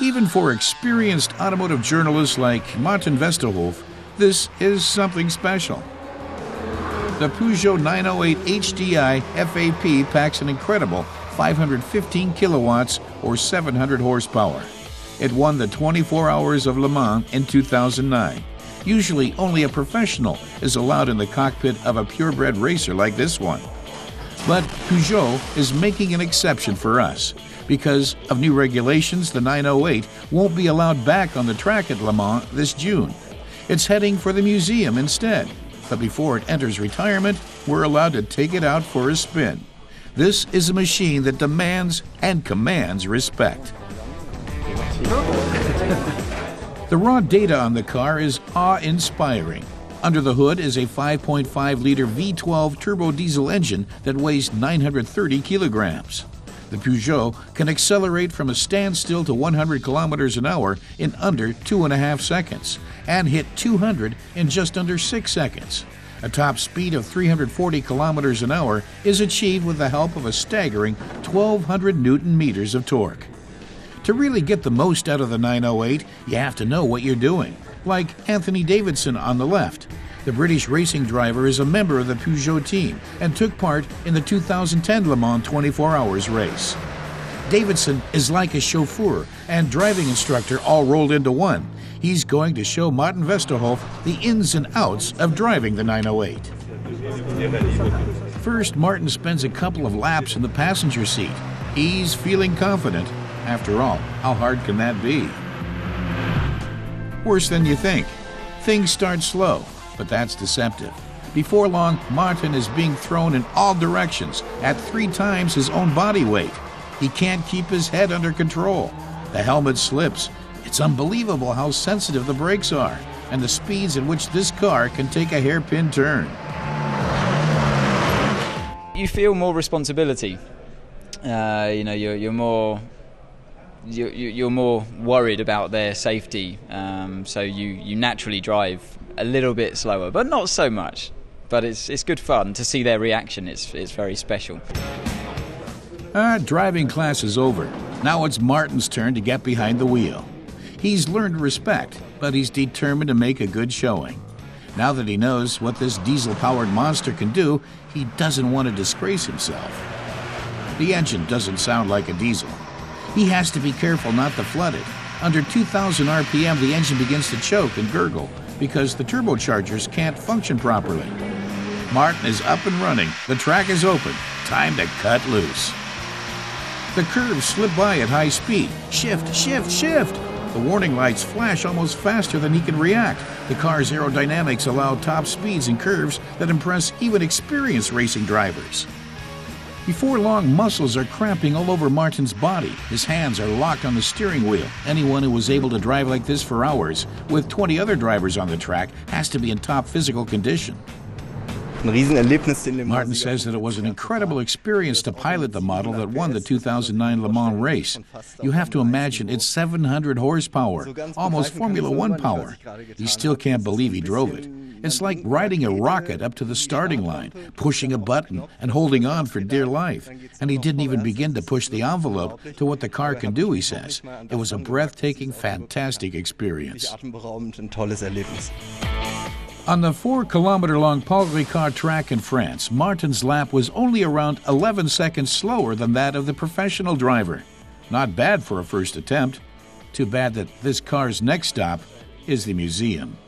Even for experienced automotive journalists like Martin Westerhof, this is something special. The Peugeot 908 HDI FAP packs an incredible 515 kilowatts or 700 horsepower. It won the 24 Hours of Le Mans in 2009. Usually only a professional is allowed in the cockpit of a purebred racer like this one. But Peugeot is making an exception for us. Because of new regulations, the 908 won't be allowed back on the track at Le Mans this June. It's heading for the museum instead. But before it enters retirement, we're allowed to take it out for a spin. This is a machine that demands and commands respect. The raw data on the car is awe-inspiring. Under the hood is a 5.5-liter V12 turbodiesel engine that weighs 930 kilograms. The Peugeot can accelerate from a standstill to 100 kilometers an hour in under 2.5 seconds and hit 200 in just under 6 seconds. A top speed of 340 kilometers an hour is achieved with the help of a staggering 1,200 Newton meters of torque. To really get the most out of the 908, you have to know what you're doing. Like Anthony Davidson on the left. The British racing driver is a member of the Peugeot team and took part in the 2010 Le Mans 24 Hours race. Davidson is like a chauffeur and driving instructor all rolled into one. He's going to show Martin Westerhof the ins and outs of driving the 908. First, Martin spends a couple of laps in the passenger seat. He's feeling confident. After all, how hard can that be? Worse than you think. Things start slow, but that's deceptive. Before long, Martin is being thrown in all directions at 3 times his own body weight. He can't keep his head under control. The helmet slips. It's unbelievable how sensitive the brakes are and the speeds at which this car can take a hairpin turn. You feel more responsibility. You're more worried about their safety, so you naturally drive a little bit slower, but not so much. But it's good fun to see their reaction. It's very special. Driving class is over. Now it's Martin's turn to get behind the wheel. He's learned respect, but he's determined to make a good showing. Now that he knows what this diesel-powered monster can do, he doesn't want to disgrace himself. The engine doesn't sound like a diesel. He has to be careful not to flood it. Under 2,000 RPM, the engine begins to choke and gurgle because the turbochargers can't function properly. Martin is up and running. The track is open. Time to cut loose. The curves slip by at high speed. Shift, shift, shift! The warning lights flash almost faster than he can react. The car's aerodynamics allow top speeds and curves that impress even experienced racing drivers. Before long, muscles are cramping all over Martin's body. His hands are locked on the steering wheel. Anyone who was able to drive like this for hours, with 20 other drivers on the track, has to be in top physical condition. Martin says that it was an incredible experience to pilot the model that won the 2009 Le Mans race. You have to imagine it's 700 horsepower, almost Formula One power. He still can't believe he drove it. It's like riding a rocket up to the starting line, pushing a button and holding on for dear life. And he didn't even begin to push the envelope to what the car can do, he says. It was a breathtaking, fantastic experience. On the 4-kilometer-long Paul Ricard track in France, Martin's lap was only around 11 seconds slower than that of the professional driver. Not bad for a first attempt. Too bad that this car's next stop is the museum.